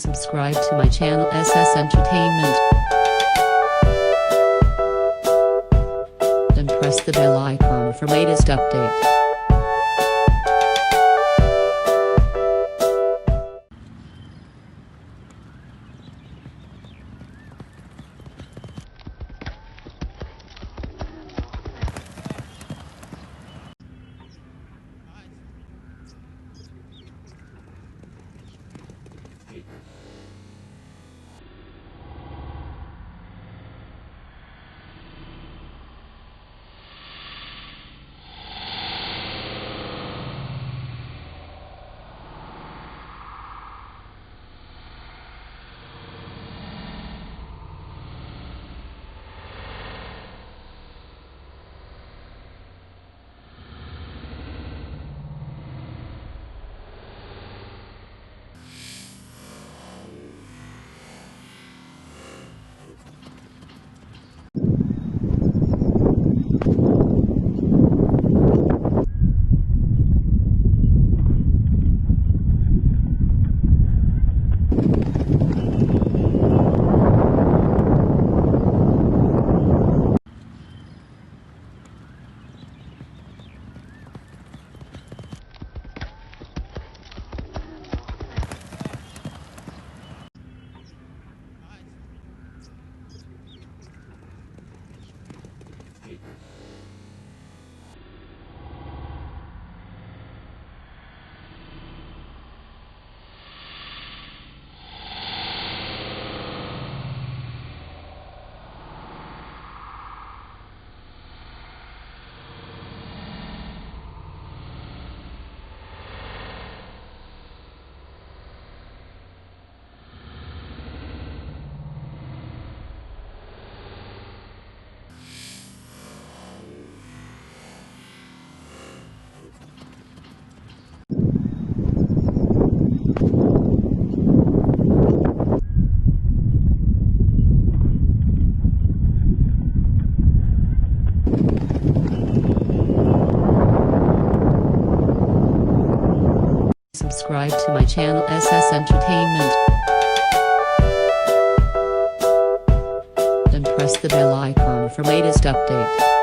Subscribe to my channel SS Entertainment and press the bell icon for latest update. Subscribe to my channel SS Entertainment and press the bell icon for latest update.